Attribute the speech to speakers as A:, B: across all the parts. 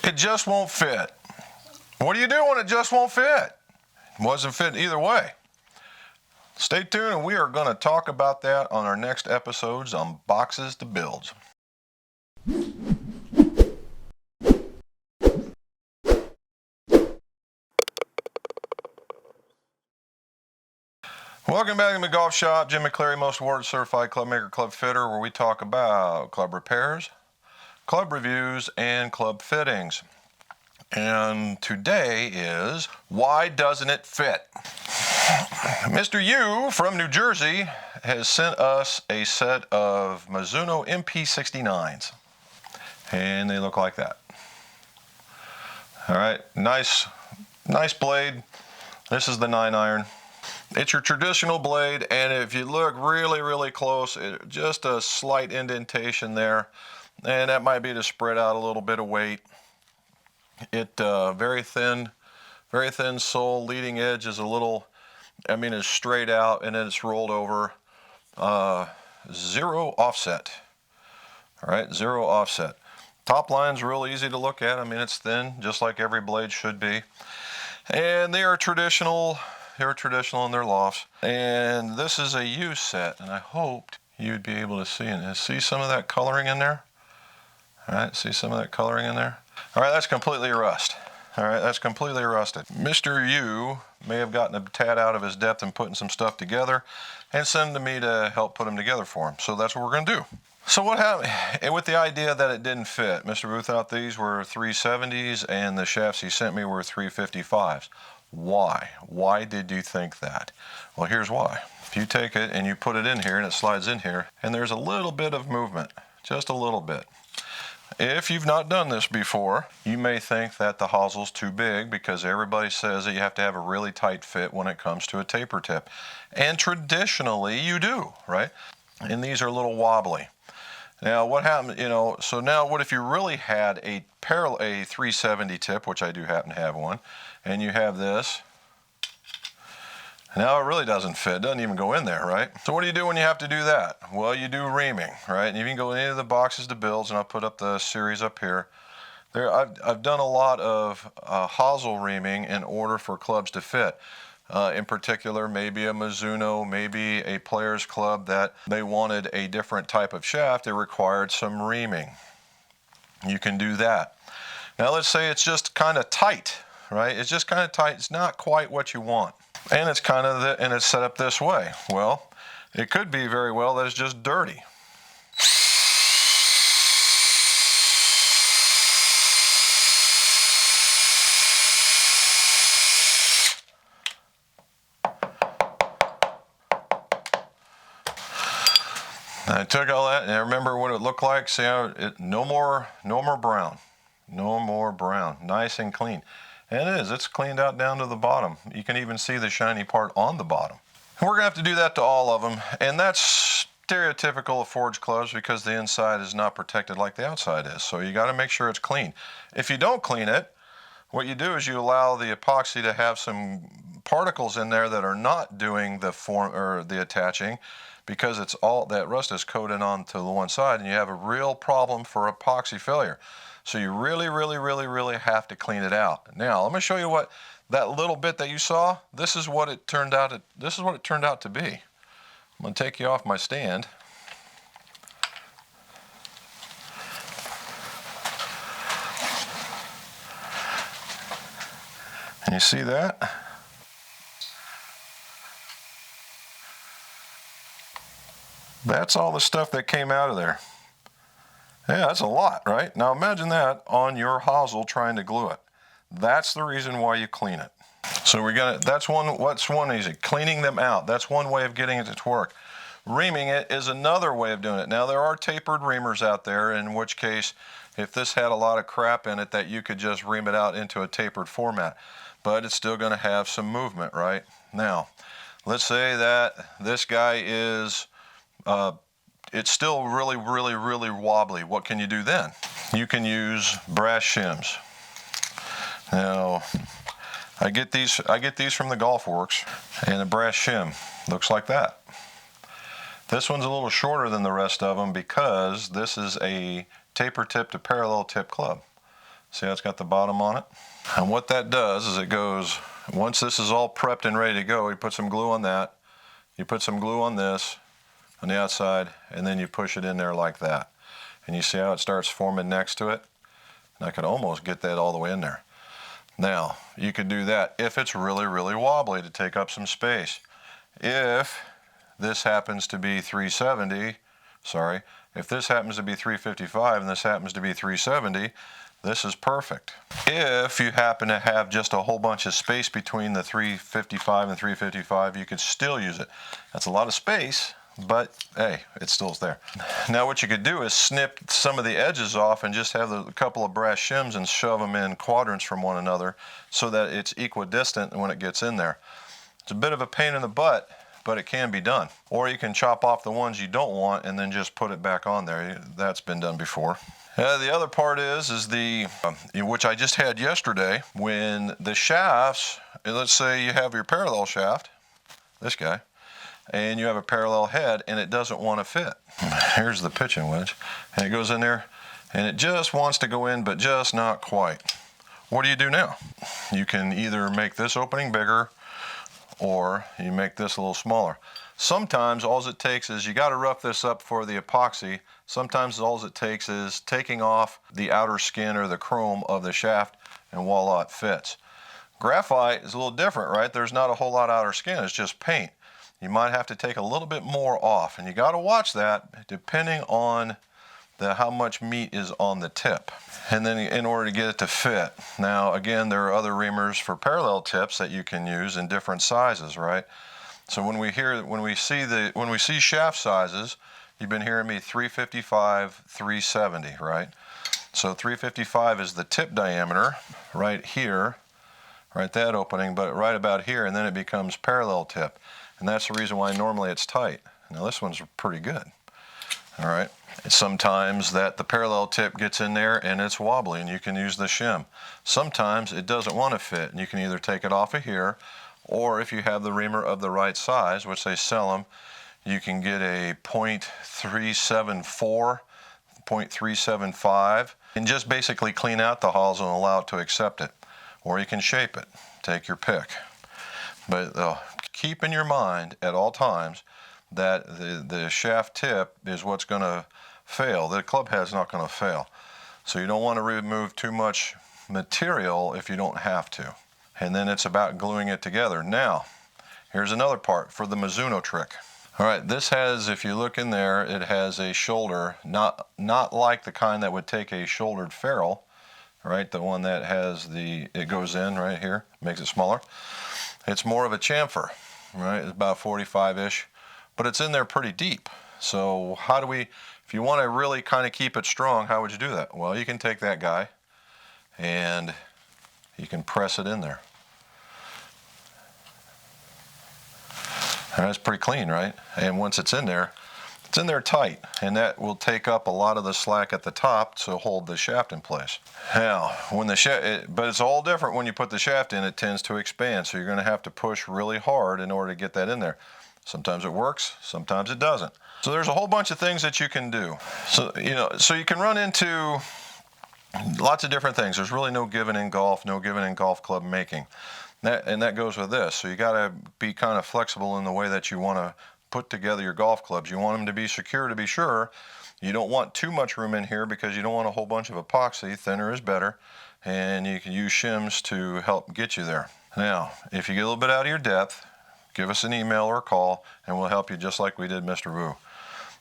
A: It just won't fit. What do you do when it just won't fit? It wasn't fitting either way. Stay tuned and we are going to talk about that on our next episodes on Boxes to Builds. Welcome back to mcgolfshop. Jim McCleary, most awarded certified club maker, club fitter, where we talk about club repairs, club reviews, and club fittings. And today is, why doesn't it fit? Mr. U from New Jersey has sent us a set of Mizuno MP69s. And they look like that. All right, nice blade. This is the 9-iron. It's your traditional blade, and if you look really close, just a slight indentation there, and that might be to spread out a little bit of weight. It very thin sole. Leading edge is a little, it's straight out, and then it's rolled over. Zero offset. All right, zero offset. Top line's real easy to look at. It's thin, just like every blade should be, and they are traditional. They're traditional in their lofts, and this is a U set, and I hoped you'd be able to see some of that coloring in there. All right, see some of that coloring in there? All right, that's completely rust. All right, that's completely rusted. Mr. U may have gotten a tad out of his depth in putting some stuff together and send them to me to help put them together for him. So that's what we're going to do. So what happened with the idea that it didn't fit? Mr. Booth thought these were 370s and the shafts he sent me were 355s. Why? Why did you think that? Well, here's why. If you take it and you put it in here and it slides in here, and there's a little bit of movement, just a little bit. If you've not done this before, you may think that the hossel's too big because everybody says that you have to have a really tight fit when it comes to a taper tip. And traditionally you do, right? And these are a little wobbly. Now what happened, so now what if you really had a 370 tip, which I do happen to have one, and you have this. Now it really doesn't fit, it doesn't even go in there, right? So what do you do when you have to do that? Well, you do reaming, right? And you can go into the Boxes to Builds, and I'll put up the series up here. I've done a lot of hosel reaming in order for clubs to fit. In particular, maybe a Mizuno, maybe a player's club that they wanted a different type of shaft, it required some reaming. You can do that. Now let's say it's just kind of tight, right? It's just kind of tight, it's not quite what you want. And it's and it's set up this way. Well, it could be very well that it's just dirty. I took all that and I remember what it looked like. See how no more brown. No more brown. Nice and clean. And it is. It's cleaned out down to the bottom. You can even see the shiny part on the bottom. And we're going to have to do that to all of them. And that's stereotypical of forged clubs because the inside is not protected like the outside is. So you got to make sure it's clean. If you don't clean it, what you do is you allow the epoxy to have some particles in there that are not doing the form or the attaching, because it's all that rust is coated onto the one side, and you have a real problem for epoxy failure. So you really have to clean it out. Now let me show you what that little bit that you saw. This is what it turned out. This is what it turned out to be. I'm going to take you off my stand. And you see that? That's all the stuff that came out of there. Yeah, that's a lot, right? Now imagine that on your hosel trying to glue it. That's the reason why you clean it. So that's one easy. Cleaning them out, that's one way of getting it to work. Reaming it is another way of doing it. Now there are tapered reamers out there, in which case if this had a lot of crap in it, that you could just ream it out into a tapered format. But it's still going to have some movement, right? Now, let's say that this guy is it's still really wobbly. What can you do then? You can use brass shims. Now, I get these from the Golf Works, and a brass shim looks like that. This one's a little shorter than the rest of them because this is a taper tip to parallel tip club. See how it's got the bottom on it? And what that does is it goes, once this is all prepped and ready to go, you put some glue on that, you put some glue on this, on the outside, and then you push it in there like that. And you see how it starts forming next to it? And I could almost get that all the way in there. Now, you could do that if it's really, really wobbly to take up some space. If this happens to be 370, sorry, if this happens to be 355 and this happens to be 370, this is perfect. If you happen to have just a whole bunch of space between the 355 and 355, you could still use it. That's a lot of space, but hey, it still is there. Now what you could do is snip some of the edges off and just have a couple of brass shims and shove them in quadrants from one another so that it's equidistant when it gets in there. It's a bit of a pain in the butt, but it can be done. Or you can chop off the ones you don't want and then just put it back on there. That's been done before. The other part is the, which I just had yesterday, when the shafts, let's say you have your parallel shaft, this guy, and you have a parallel head and it doesn't want to fit. Here's the pitching wedge, and it goes in there and it just wants to go in, but just not quite. What do you do now? You can either make this opening bigger or you make this a little smaller. Sometimes all it takes is, you got to rough this up for the epoxy. Sometimes all it takes is taking off the outer skin or the chrome of the shaft and voila, it fits. Graphite is a little different, right? There's not a whole lot of outer skin, it's just paint. You might have to take a little bit more off, and you got to watch that depending on how much meat is on the tip, and then in order to get it to fit. Now again, there are other reamers for parallel tips that you can use in different sizes, right? So when we see shaft sizes, you've been hearing me 355, 370, right? So 355 is the tip diameter right here, right, that opening, but right about here, and then it becomes parallel tip. And that's the reason why normally it's tight. Now this one's pretty good. All right. Sometimes that the parallel tip gets in there and it's wobbly and you can use the shim. Sometimes it doesn't want to fit and you can either take it off of here, or if you have the reamer of the right size, which they sell them, you can get a .374, .375, and just basically clean out the holes and allow it to accept it. Or you can shape it. Take your pick. But keep in your mind at all times that the shaft tip is what's going to fail. The club head's not going to fail. So you don't want to remove too much material if you don't have to. And then it's about gluing it together. Now, here's another part for the Mizuno trick. All right, this has, if you look in there, it has a shoulder, not like the kind that would take a shouldered ferrule, right? The one that has it goes in right here, makes it smaller. It's more of a chamfer, right? It's about 45-ish, but it's in there pretty deep. So how do we, if you want to really kind of keep it strong, how would you do that? Well, you can take that guy and you can press it in there. And that's pretty clean, right? And once it's in there tight, and that will take up a lot of the slack at the top to hold the shaft in place. Now, when the shaft, but it's all different when you put the shaft in, it tends to expand, so you're going to have to push really hard in order to get that in there. Sometimes it works, sometimes it doesn't. So there's a whole bunch of things that you can do. So, so you can run into lots of different things. There's really no given in golf, no given in golf club making. And that goes with this. So you got to be kind of flexible in the way that you want to put together your golf clubs. You want them to be secure, to be sure. You don't want too much room in here because you don't want a whole bunch of epoxy. Thinner is better. And you can use shims to help get you there. Now, if you get a little bit out of your depth, give us an email or a call and we'll help you just like we did Mr. Wu.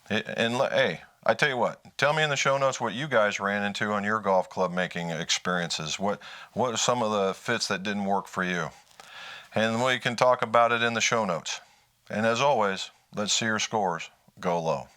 A: Hey, I tell you what, tell me in the show notes what you guys ran into on your golf club making experiences. What are some of the fits that didn't work for you? And we can talk about it in the show notes. And as always, let's see your scores go low.